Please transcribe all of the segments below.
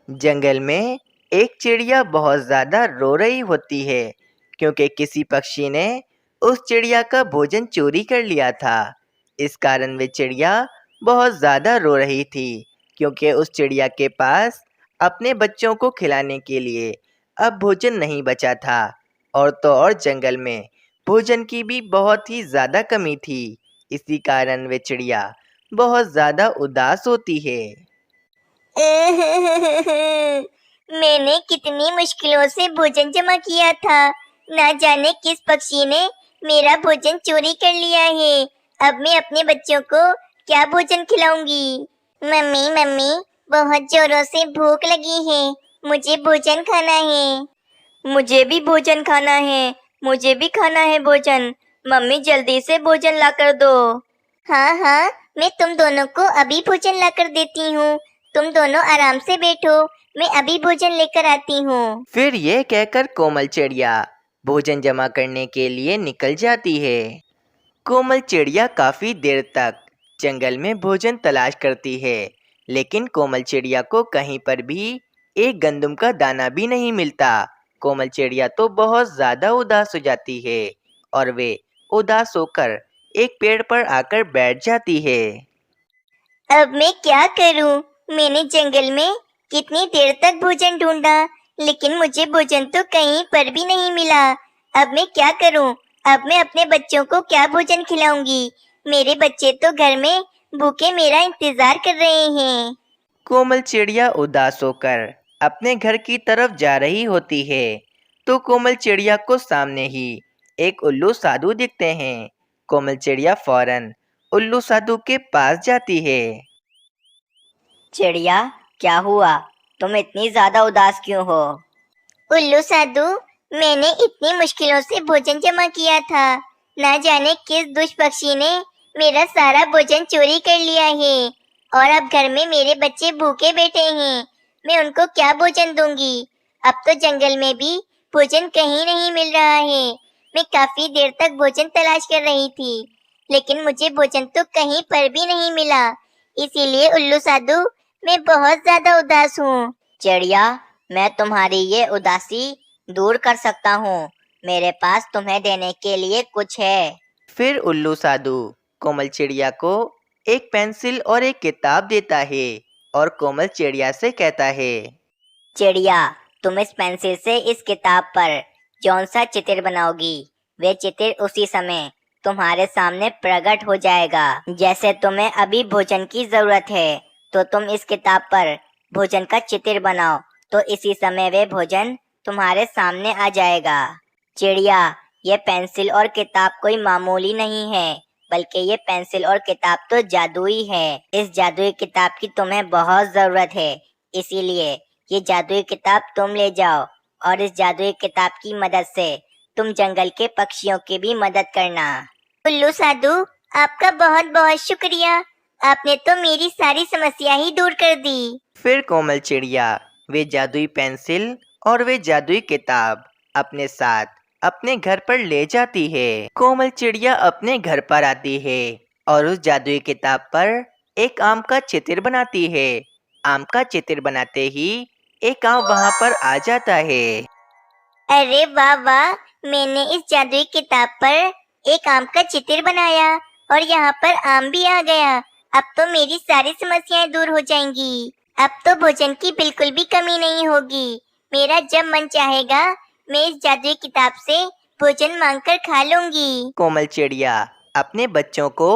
जंगल में एक चिड़िया बहुत ज्यादा रो रही होती है क्योंकि किसी पक्षी ने उस चिड़िया का भोजन चोरी कर लिया था। इस कारण वे चिड़िया बहुत ज्यादा रो रही थी क्योंकि उस चिड़िया के पास अपने बच्चों को खिलाने के लिए अब भोजन नहीं बचा था। और तो और जंगल में भोजन की भी बहुत ही ज्यादा कमी थी। इसी कारण वे चिड़िया बहुत ज्यादा उदास होती है। मैंने कितनी मुश्किलों से भोजन जमा किया था। ना जाने किस पक्षी ने मेरा भोजन चोरी कर लिया है। अब मैं अपने बच्चों को क्या भोजन खिलाऊंगी? मम्मी मम्मी, बहुत जोरों से भूख लगी है। मुझे भोजन खाना है। मुझे भी भोजन खाना है। मुझे भी खाना है भोजन। मम्मी जल्दी से भोजन ला कर दो। हाँ हाँ, मैं तुम दोनों को अभी भोजन ला कर देती हूँ। तुम दोनों आराम से बैठो, मैं अभी भोजन लेकर आती हूँ। फिर ये कहकर कोमल चिड़िया भोजन जमा करने के लिए निकल जाती है। कोमल चिड़िया काफी देर तक जंगल में भोजन तलाश करती है, लेकिन कोमल चिड़िया को कहीं पर भी एक गंदम का दाना भी नहीं मिलता। कोमल चिड़िया तो बहुत ज्यादा उदास हो जाती है और वे उदास होकर एक पेड़ पर आकर बैठ जाती है। अब मैं क्या करूं? मैंने जंगल में कितनी देर तक भोजन ढूंढा, लेकिन मुझे भोजन तो कहीं पर भी नहीं मिला। अब मैं क्या करूं? अब मैं अपने बच्चों को क्या भोजन खिलाऊंगी? मेरे बच्चे तो घर में भूखे मेरा इंतजार कर रहे हैं। कोमल चिड़िया उदास होकर अपने घर की तरफ जा रही होती है तो कोमल चिड़िया को सामने ही एक उल्लू साधु दिखते हैं। कोमल चिड़िया फौरन उल्लू साधु के पास जाती है। चिड़िया, क्या हुआ? तुम इतनी ज्यादा उदास क्यों हो? उल्लू साधु, मैंने इतनी मुश्किलों से भोजन जमा किया था। ना जाने किस दुष्ट पक्षी ने मेरा सारा भोजन चोरी कर लिया है और अब घर में मेरे बच्चे भूखे बैठे हैं। मैं उनको क्या भोजन दूंगी? अब तो जंगल में भी भोजन कहीं नहीं मिल रहा है। मैं काफी देर तक भोजन तलाश कर रही थी, लेकिन मुझे भोजन तो कहीं पर भी नहीं मिला। इसीलिए उल्लू साधु, मैं बहुत ज्यादा उदास हूँ। चिड़िया, मैं तुम्हारी ये उदासी दूर कर सकता हूँ। मेरे पास तुम्हें देने के लिए कुछ है। फिर उल्लू साधु कोमल चिड़िया को एक पेंसिल और एक किताब देता है और कोमल चिड़िया से कहता है, चिड़िया, तुम इस पेंसिल से इस किताब पर जौन सा चित्र बनाओगी, वे चित्र उसी समय तुम्हारे सामने प्रकट हो जाएगा। जैसे तुम्हें अभी भोजन की जरूरत है, तो तुम इस किताब पर भोजन का चित्र बनाओ, तो इसी समय वे भोजन तुम्हारे सामने आ जाएगा। चिड़िया, ये पेंसिल और किताब कोई मामूली नहीं है, बल्कि ये पेंसिल और किताब तो जादुई है। इस जादुई किताब की तुम्हें बहुत जरूरत है, इसीलिए ये जादुई किताब तुम ले जाओ और इस जादुई किताब की मदद से तुम जंगल के पक्षियों की भी मदद करना। उल्लू साधु, आपका बहुत बहुत शुक्रिया। आपने तो मेरी सारी समस्या ही दूर कर दी। फिर कोमल चिड़िया वे जादुई पेंसिल और वे जादुई किताब अपने साथ अपने घर पर ले जाती है। कोमल चिड़िया अपने घर पर आती है और उस जादुई किताब पर एक आम का चित्र बनाती है। आम का चित्र बनाते ही एक आम वहाँ पर आ जाता है। अरे वाह वाह, मैंने इस जादुई किताब पर एक आम का चित्र बनाया और यहाँ पर आम भी आ गया। अब तो मेरी सारी समस्याएं दूर हो जाएंगी। अब तो भोजन की बिल्कुल भी कमी नहीं होगी। मेरा जब मन चाहेगा, मैं इस जादुई किताब से भोजन मांगकर खा लूंगी। कोमल चिड़िया अपने बच्चों को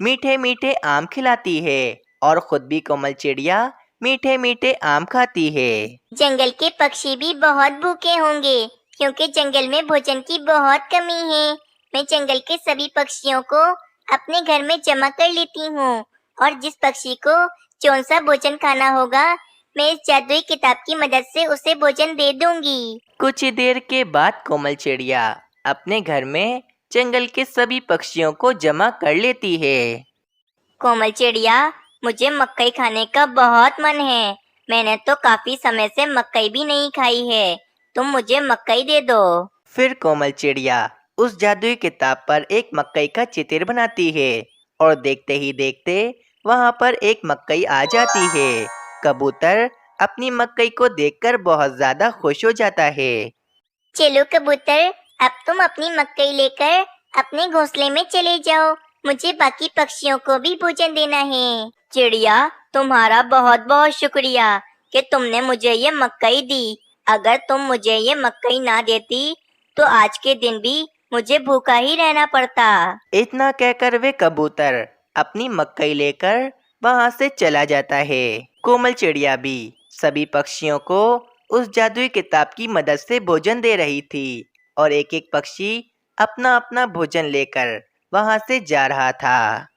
मीठे मीठे आम खिलाती है और खुद भी कोमल चिड़िया मीठे मीठे आम खाती है। जंगल के पक्षी भी बहुत भूखे होंगे, क्योंकि जंगल में भोजन की बहुत कमी है। मैं जंगल के सभी पक्षियों को अपने घर में जमा कर लेती हूँ और जिस पक्षी को कौन सा भोजन खाना होगा, मैं इस जादुई किताब की मदद से उसे भोजन दे दूंगी। कुछ ही देर के बाद कोमल चिड़िया अपने घर में जंगल के सभी पक्षियों को जमा कर लेती है। कोमल चिड़िया, मुझे मकई खाने का बहुत मन है। मैंने तो काफी समय से मकई भी नहीं खाई है। तुम मुझे मकई दे दो। फिर कोमल चिड़िया उस जादुई किताब पर एक मकई का चित्र बनाती है और देखते ही देखते वहाँ पर एक मकई आ जाती है। कबूतर अपनी मकई को देखकर बहुत ज्यादा खुश हो जाता है। चलो कबूतर, अब तुम अपनी मकई लेकर अपने घोंसले में चले जाओ। मुझे बाकी पक्षियों को भी भोजन देना है। चिड़िया, तुम्हारा बहुत बहुत शुक्रिया कि तुमने मुझे ये मकई दी। अगर तुम मुझे ये मकई ना देती तो आज के दिन भी मुझे भूखा ही रहना पड़ता। इतना कहकर वे कबूतर अपनी मकई लेकर वहां से चला जाता है। कोमल चिड़िया भी सभी पक्षियों को उस जादुई किताब की मदद से भोजन दे रही थी और एक एक पक्षी अपना अपना भोजन लेकर वहां से जा रहा था।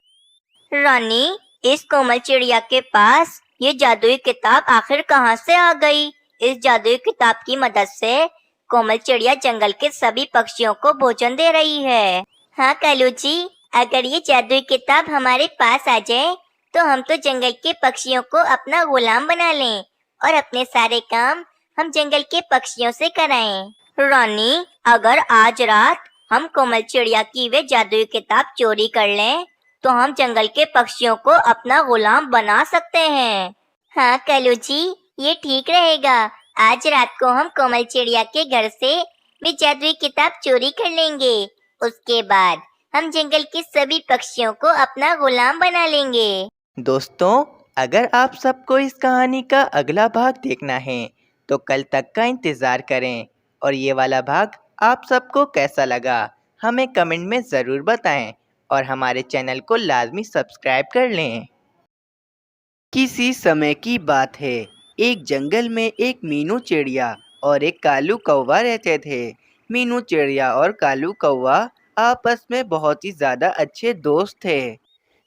रानी, इस कोमल चिड़िया के पास ये जादुई किताब आखिर कहाँ से आ गई? इस जादुई किताब की मदद से कोमल चिड़िया जंगल के सभी पक्षियों को भोजन दे रही है। हाँ कालू जी, अगर ये जादुई किताब हमारे पास आ जाए तो हम तो जंगल के पक्षियों को अपना गुलाम बना लें और अपने सारे काम हम जंगल के पक्षियों से कराएं। रानी, अगर आज रात हम कोमल चिड़िया की वे जादुई किताब चोरी कर लें तो हम जंगल के पक्षियों को अपना गुलाम बना सकते हैं। हाँ कालू जी, ये ठीक रहेगा। आज रात को हम कोमल चिड़िया के घर से वे जादुई किताब चोरी कर लेंगे। उसके बाद हम जंगल के सभी पक्षियों को अपना गुलाम बना लेंगे। दोस्तों, अगर आप सबको इस कहानी का अगला भाग देखना है तो कल तक का इंतज़ार करें। और ये वाला भाग आप सबको कैसा लगा हमें कमेंट में ज़रूर बताएं और हमारे चैनल को लाजमी सब्सक्राइब कर लें। किसी समय की बात है, एक जंगल में एक मीनू चिड़िया और एक कालू कौवा रहते थे। मीनू चिड़िया और कालू कौवा आपस में बहुत ही ज़्यादा अच्छे दोस्त थे।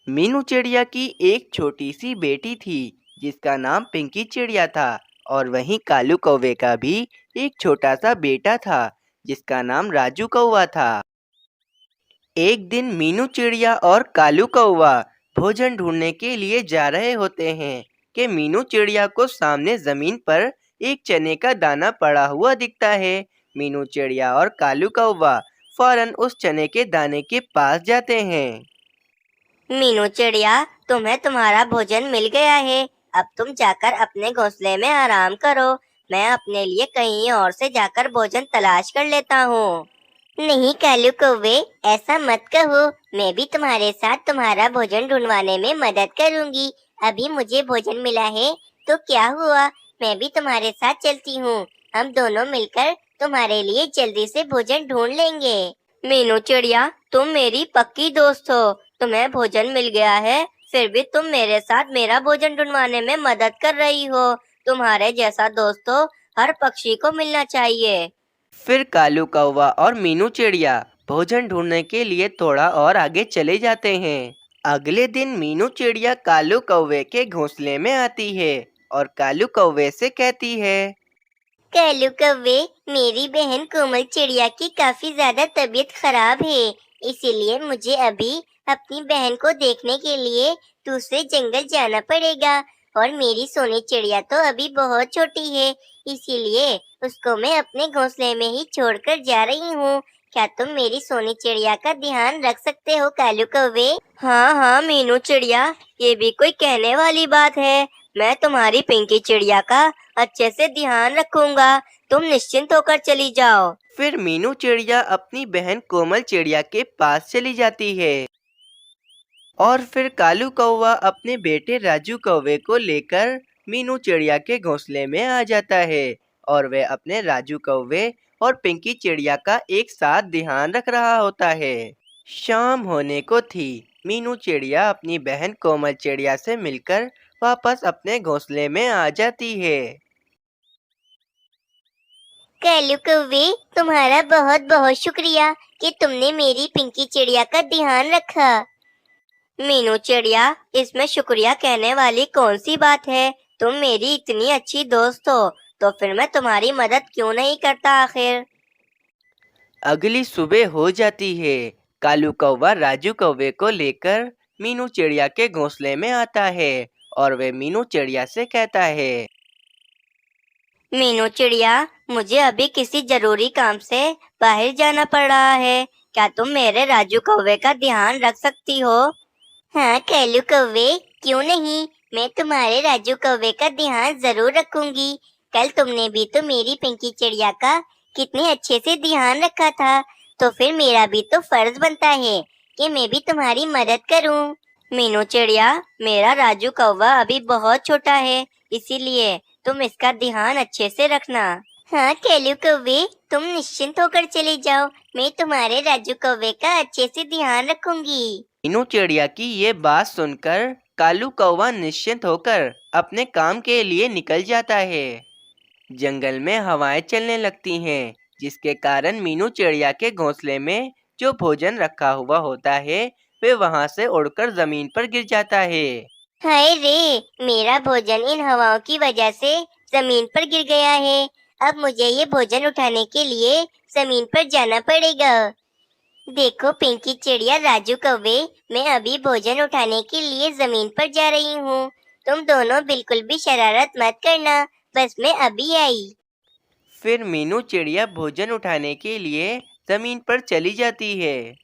मीनू चिड़िया की एक छोटी सी बेटी थी जिसका नाम पिंकी चिड़िया था और वहीं कालू कौवे का भी एक छोटा सा बेटा था जिसका नाम राजू कौवा था। एक दिन मीनू चिड़िया और कालू कौवा भोजन ढूंढने के लिए जा रहे होते हैं कि मीनू चिड़िया को सामने जमीन पर एक चने का दाना पड़ा हुआ दिखता है। मीनू चिड़िया और कालू कौवा फौरन उस चने के दाने के पास जाते हैं। मीनू चिड़िया, तुम्हें तुम्हारा भोजन मिल गया है। अब तुम जाकर अपने घोंसले में आराम करो। मैं अपने लिए कहीं और से जाकर भोजन तलाश कर लेता हूँ। नहीं कालू कौवे, ऐसा मत कहो। मैं भी तुम्हारे साथ तुम्हारा भोजन ढूंढवाने में मदद करूँगी। अभी मुझे भोजन मिला है तो क्या हुआ, मैं भी तुम्हारे साथ चलती हूँ। हम दोनों मिलकर तुम्हारे लिए जल्दी से भोजन ढूंढ लेंगे। मीनू चिड़िया, तुम मेरी पक्की दोस्त हो। तुम्हें भोजन मिल गया है, फिर भी तुम मेरे साथ मेरा भोजन ढूंढवाने में मदद कर रही हो। तुम्हारे जैसा दोस्त तो हर पक्षी को मिलना चाहिए। फिर कालू कौवा और मीनू चिड़िया भोजन ढूंढने के लिए थोड़ा और आगे चले जाते हैं। अगले दिन मीनू चिड़िया कालू कौवे के घोंसले में आती है और कालू कौवे से कहती है, कालू कौवे, मेरी बहन कोमल चिड़िया की काफी ज्यादा तबीयत खराब है, इसीलिए मुझे अभी अपनी बहन को देखने के लिए दूसरे जंगल जाना पड़ेगा। और मेरी सोनी चिड़िया तो अभी बहुत छोटी है, इसीलिए उसको मैं अपने घोंसले में ही छोड़कर जा रही हूँ। क्या तुम मेरी सोनी चिड़िया का ध्यान रख सकते हो कालू कौवे? हाँ हाँ मीनू चिड़िया, ये भी कोई कहने वाली बात है। मैं तुम्हारी पिंकी चिड़िया का अच्छे से ध्यान रखूंगा। तुम निश्चिंत होकर चली जाओ। फिर मीनू चिड़िया अपनी बहन कोमल चिड़िया के पास चली जाती है और फिर कालू कौवा अपने बेटे राजू कौवे को लेकर मीनू चिड़िया के घोंसले में आ जाता है और वे अपने राजू कौवे और पिंकी चिड़िया का एक साथ ध्यान रख रहा होता है। शाम होने को थी। मीनू चिड़िया अपनी बहन कोमल चिड़िया से मिलकर वापस अपने घोंसले में आ जाती है। कालू कौवे, तुम्हारा बहुत बहुत शुक्रिया कि तुमने मेरी पिंकी चिड़िया का ध्यान रखा। मीनू चिड़िया, इसमें शुक्रिया कहने वाली कौन सी बात है? तुम मेरी इतनी अच्छी दोस्त हो तो फिर मैं तुम्हारी मदद क्यों नहीं करता आखिर। अगली सुबह हो जाती है। कालू कौवा राजू कौवे को लेकर मीनू चिड़िया के घोंसले में आता है और वे मीनू चिड़िया से कहता है, मीनू चिड़िया, मुझे अभी किसी जरूरी काम से बाहर जाना पड़ रहा है। क्या तुम मेरे राजू कौवे का ध्यान रख सकती हो? हाँ कालू कौवे, क्यों नहीं। मैं तुम्हारे राजू कौवे का ध्यान जरूर रखूंगी। कल तुमने भी तो मेरी पिंकी चिड़िया का कितने अच्छे से ध्यान रखा था, तो फिर मेरा भी तो फर्ज बनता है कि मैं भी तुम्हारी मदद करूं। मीनू चिड़िया, मेरा राजू कौवा अभी बहुत छोटा है, इसीलिए तुम इसका ध्यान अच्छे से रखना। हाँ केलू कौवे, तुम निश्चिंत होकर चले जाओ, मैं तुम्हारे राजू कौवे का अच्छे से ध्यान रखूंगी। मीनू चिड़िया की ये बात सुनकर कालू कौवा निश्चिंत होकर अपने काम के लिए निकल जाता है। जंगल में हवाएं चलने लगती हैं, जिसके कारण मीनू चिड़िया के घोंसले में जो भोजन रखा हुआ होता है वे वहां से उड़कर जमीन पर गिर जाता है। हाय रे, मेरा भोजन इन हवाओं की वजह से जमीन पर गिर गया है। अब मुझे ये भोजन उठाने के लिए जमीन पर जाना पड़ेगा। देखो पिंकी चिड़िया, राजू कौवे, मैं अभी भोजन उठाने के लिए जमीन पर जा रही हूँ। तुम दोनों बिल्कुल भी शरारत मत करना, बस मैं अभी आई। फिर मीनू चिड़िया भोजन उठाने के लिए जमीन पर चली जाती है।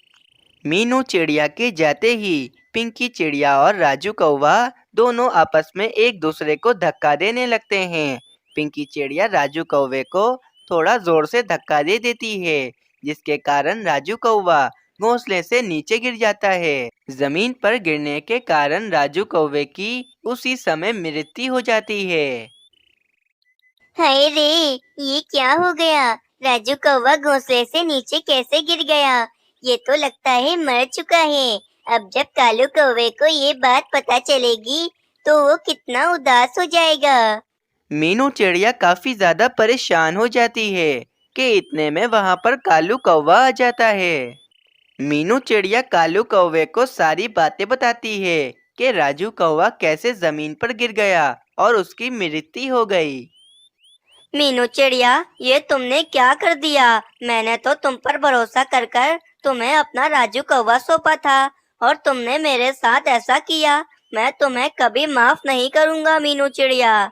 मीनू चिड़िया के जाते ही पिंकी चिड़िया और राजू कौवा दोनों आपस में एक दूसरे को धक्का देने लगते हैं। पिंकी चिड़िया राजू कौवे को थोड़ा जोर से धक्का दे देती है, जिसके कारण राजू कौवा घोंसले से नीचे गिर जाता है। जमीन पर गिरने के कारण राजू कौवे की उसी समय मृत्यु हो जाती है। हाय रे, ये क्या हो गया? राजू कौवा घोंसले से नीचे कैसे गिर गया? ये तो लगता है मर चुका है। अब जब कालू कौवे को ये बात पता चलेगी तो वो कितना उदास हो जाएगा। मीनू चिड़िया काफी ज्यादा परेशान हो जाती है कि इतने में वहां पर कालू कौवा आ जाता है। मीनू चिड़िया कालू कौवे को सारी बातें बताती है कि राजू कौवा कैसे जमीन पर गिर गया और उसकी मृत्यु हो गई। मीनू चिड़िया, ये तुमने क्या कर दिया? मैंने तो तुम पर भरोसा कर कर तुम्हें अपना राजू कौवा सौंपा था और तुमने मेरे साथ ऐसा किया। मैं तुम्हें कभी माफ नहीं करूंगा मीनू चिड़िया।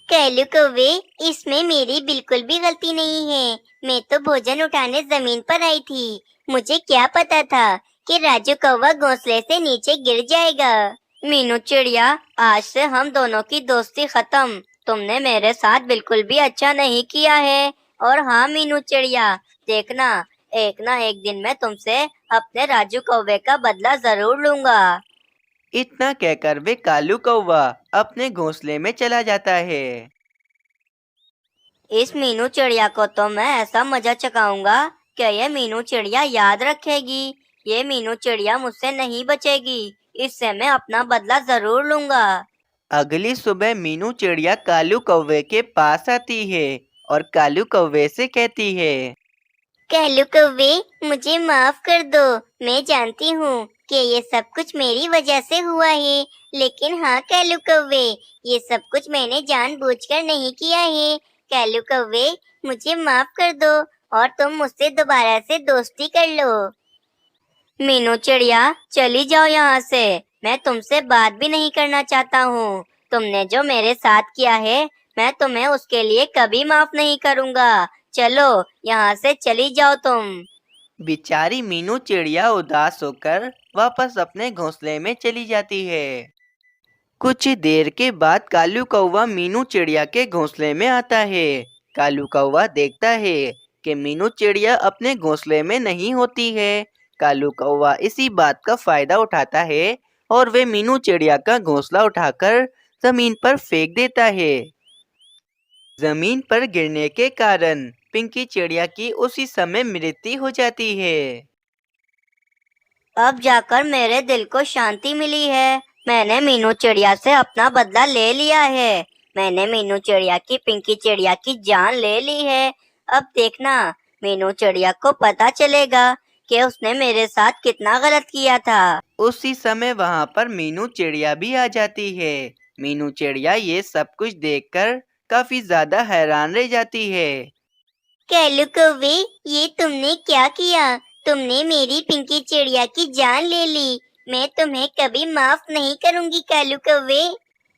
कैलू कौवे, इसमें मेरी बिल्कुल भी गलती नहीं है। मैं तो भोजन उठाने जमीन पर आई थी। मुझे क्या पता था कि राजू कौवा घोंसले से नीचे गिर जाएगा। मीनू चिड़िया, आज से हम दोनों की दोस्ती खत्म। तुमने मेरे साथ बिल्कुल भी अच्छा नहीं किया है। और हाँ मीनू चिड़िया, देखना एक ना एक दिन मैं तुमसे अपने राजू कौवे का बदला जरूर लूंगा। इतना कहकर वे कालू कौवा अपने घोंसले में चला जाता है। इस मीनू चिड़िया को तो मैं ऐसा मजा चखाऊंगा कि ये मीनू चिड़िया याद रखेगी। ये मीनू चिड़िया मुझसे नहीं बचेगी। इससे मैं अपना बदला जरूर लूंगा। अगली सुबह मीनू चिड़िया कालू कौवे के पास आती है और कालू कौवे से कहती है, कैलू कौवे, मुझे माफ कर दो। मैं जानती हूँ कि ये सब कुछ मेरी वजह से हुआ है, लेकिन हाँ कैलू कौवे, ये सब कुछ मैंने जानबूझकर नहीं किया है। कैलू कौवे, मुझे माफ कर दो और तुम मुझसे दोबारा से दोस्ती कर लो। मीनू चिड़िया, चली जाओ यहाँ से। मैं तुमसे बात भी नहीं करना चाहता हूँ। तुमने जो मेरे साथ किया है, मैं तुम्हें उसके लिए कभी माफ नहीं करूँगा। चलो यहाँ से चली जाओ तुम। बेचारी मीनू चिड़िया उदास होकर वापस अपने घोंसले में चली जाती है। कुछ देर के बाद कालू कौवा मीनू चिड़िया के घोंसले में आता है। कालू कौवा देखता है कि मीनू चिड़िया अपने घोंसले में नहीं होती है। कालू कौवा इसी बात का फायदा उठाता है और वे मीनू चिड़िया का घोंसला उठाकर जमीन पर फेंक देता है। जमीन पर गिरने के कारण पिंकी चिड़िया की उसी समय मृत्यु हो जाती है। अब जाकर मेरे दिल को शांति मिली है। मैंने मीनू चिड़िया से अपना बदला ले लिया है। मैंने मीनू चिड़िया की पिंकी चिड़िया की जान ले ली है। अब देखना मीनू चिड़िया को पता चलेगा कि उसने मेरे साथ कितना गलत किया था। उसी समय वहां पर मीनू चिड़िया भी आ जाती है। मीनू चिड़िया ये सब कुछ देखकर काफी ज्यादा हैरान रह जाती है। कैलू कौवे, ये तुमने क्या किया? तुमने मेरी पिंकी चिड़िया की जान ले ली। मैं तुम्हें कभी माफ नहीं करूंगी कैलू कौवे।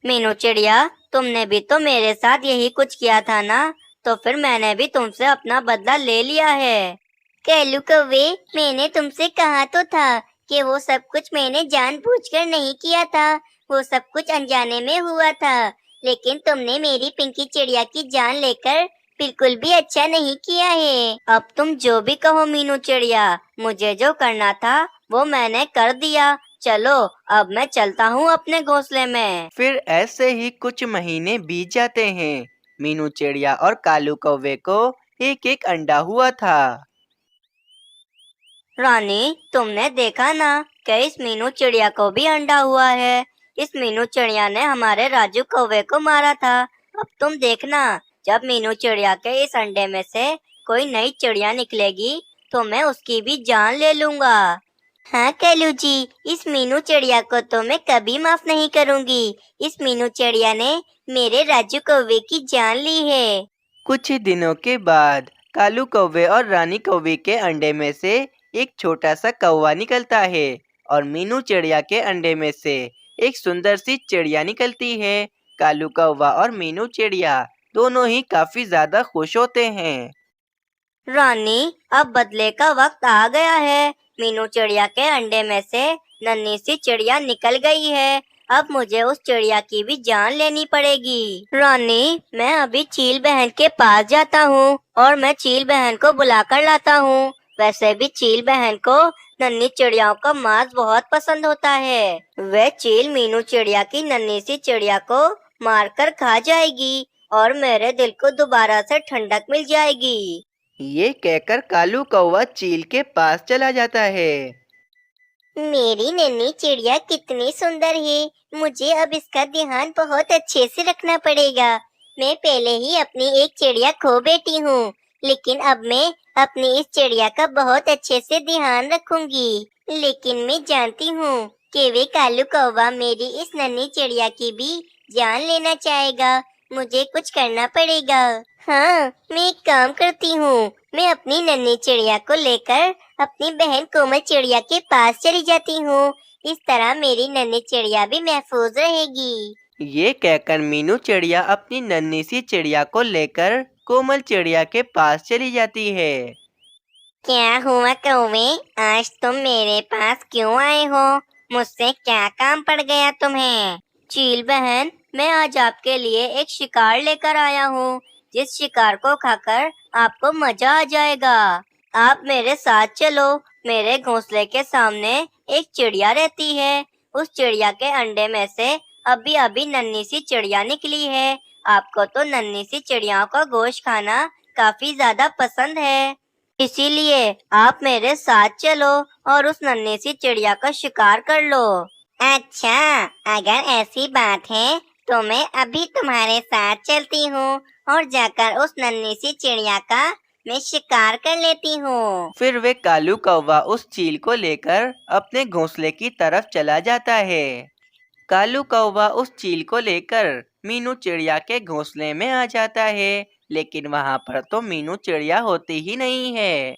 मीनू चिड़िया, तुमने भी तो मेरे साथ यही कुछ किया था ना, तो फिर मैंने भी तुमसे अपना बदला ले लिया है। कैलू कौवे, मैंने तुमसे कहा तो था कि वो सब कुछ मैंने जानबूझकर नहीं किया था। वो सब कुछ अनजाने में हुआ था, लेकिन तुमने मेरी पिंकी चिड़िया की जान लेकर बिल्कुल भी अच्छा नहीं किया है। अब तुम जो भी कहो मीनू चिड़िया, मुझे जो करना था वो मैंने कर दिया। चलो अब मैं चलता हूँ अपने घोंसले में। फिर ऐसे ही कुछ महीने बीत जाते हैं। मीनू चिड़िया और कालू कौवे को एक एक अंडा हुआ था। रानी, तुमने देखा ना कि इस मीनू चिड़िया को भी अंडा हुआ है। इस मीनू चिड़िया ने हमारे राजू कौवे को मारा था। अब तुम देखना, जब मीनू चिड़िया के इस अंडे में से कोई नई चिड़िया निकलेगी तो मैं उसकी भी जान ले लूंगा। हाँ कलू जी, इस मीनू चिड़िया को तो मैं कभी माफ नहीं करूंगी। इस मीनू चिड़िया ने मेरे राजू कौवे की जान ली है। कुछ ही दिनों के बाद कालू कौवे और रानी कौवे के अंडे में से एक छोटा सा कौवा निकलता है और मीनू चिड़िया के अंडे में से एक सुंदर सी चिड़िया निकलती है। कालू कौवा और मीनू चिड़िया दोनों ही काफी ज्यादा खुश होते हैं। रानी, अब बदले का वक्त आ गया है। मीनू चिड़िया के अंडे में से नन्ही सी चिड़िया निकल गई है। अब मुझे उस चिड़िया की भी जान लेनी पड़ेगी। रानी, मैं अभी चील बहन के पास जाता हूँ और मैं चील बहन को बुलाकर लाता हूँ। वैसे भी चील बहन को नन्ही चिड़ियाओं का मांस बहुत पसंद होता है। वह चील मीनू चिड़िया की नन्ही सी चिड़िया को मारकर खा जाएगी और मेरे दिल को दोबारा से ठंडक मिल जाएगी। ये कहकर कालू कौवा चील के पास चला जाता है। मेरी नन्ही चिड़िया कितनी सुंदर है। मुझे अब इसका ध्यान बहुत अच्छे से रखना पड़ेगा। मैं पहले ही अपनी एक चिड़िया खो बैठी हूँ, लेकिन अब मैं अपनी इस चिड़िया का बहुत अच्छे से ध्यान रखूंगी। लेकिन मैं जानती हूँ कि वे कालू कौवा मेरी इस नन्ही चिड़िया की भी जान लेना चाहेगा। मुझे कुछ करना पड़ेगा। हाँ, मैं एक काम करती हूँ। मैं अपनी नन्ही चिड़िया को लेकर अपनी बहन कोमल चिड़िया के पास चली जाती हूँ। इस तरह मेरी नन्ही चिड़िया भी महफूज रहेगी। ये कहकर मीनू चिड़िया अपनी नन्ही सी चिड़िया को लेकर कोमल चिड़िया के पास चली जाती है। क्या हुआ कौवे, आज तुम मेरे पास क्यों आए हो? मुझसे क्या काम पड़ गया तुम्हें? चील बहन, मैं आज आपके लिए एक शिकार लेकर आया हूँ, जिस शिकार को खाकर आपको मजा आ जाएगा। आप मेरे साथ चलो। मेरे घोंसले के सामने एक चिड़िया रहती है। उस चिड़िया के अंडे में से अभी अभी नन्ही सी चिड़िया निकली है। आपको तो नन्ही सी चिड़ियाओं का गोश्त खाना काफी ज्यादा पसंद है, इसीलिए आप मेरे साथ चलो और उस नन्ही सी चिड़िया का शिकार कर लो। अच्छा, अगर ऐसी बात है तो मैं अभी तुम्हारे साथ चलती हूँ और जाकर उस नन्ही सी चिड़िया का मैं शिकार कर लेती हूँ। फिर वे कालू कौवा उस चील को लेकर अपने घोंसले की तरफ चला जाता है। कालू कौवा उस चील को लेकर मीनू चिड़िया के घोंसले में आ जाता है, लेकिन वहाँ पर तो मीनू चिड़िया होती ही नहीं है।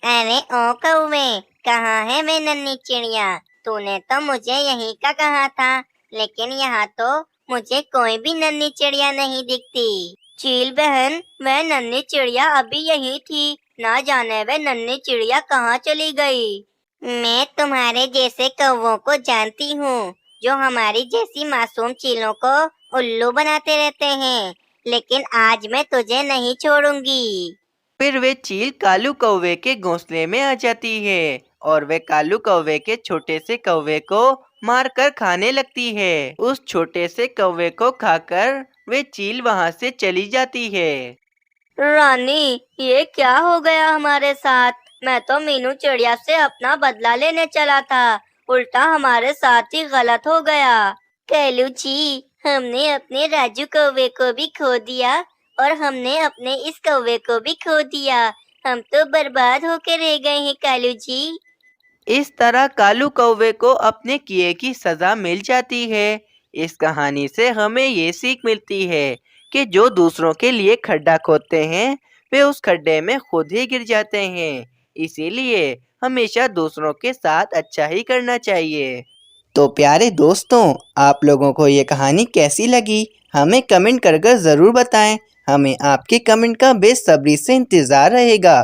अरे ओ कौवे, कहाँ है मैं नन्ही चिड़िया? तूने तो मुझे यहीं का कहा था, लेकिन यहाँ तो मुझे कोई भी नन्ही चिड़िया नहीं दिखती। चील बहन, वह नन्ही चिड़िया अभी यहीं थी, ना जाने वह नन्ही चिड़िया कहाँ चली गई। मैं तुम्हारे जैसे कौवों को जानती हूँ, जो हमारी जैसी मासूम चीलों को उल्लू बनाते रहते हैं, लेकिन आज मैं तुझे नहीं छोड़ूंगी। फिर वे चील कालू कौवे के घोंसले में आ जाती है और वे कालू कौवे के छोटे से कौवे को मारकर खाने लगती है। उस छोटे से कौवे को खाकर वे चील वहाँ से चली जाती है। रानी, ये क्या हो गया हमारे साथ? मैं तो मीनू चिड़िया से अपना बदला लेने चला था, उल्टा हमारे साथ ही गलत हो गया। कैलू जी, हमने अपने राजू कौवे को भी खो दिया और हमने अपने इस कौवे को भी खो दिया। हम तो बर्बाद होकर रह गए हैं कालू जी। इस तरह कालू कौवे को अपने किए की सजा मिल जाती है। इस कहानी से हमें ये सीख मिलती है कि जो दूसरों के लिए खड्डा खोदते हैं वे उस खड्डे में खुद ही गिर जाते हैं। इसीलिए हमेशा दूसरों के साथ अच्छा ही करना चाहिए। तो प्यारे दोस्तों, आप लोगों को ये कहानी कैसी लगी हमें कमेंट कर ज़रूर बताएं। हमें आपके कमेंट का बेसब्री से इंतज़ार रहेगा।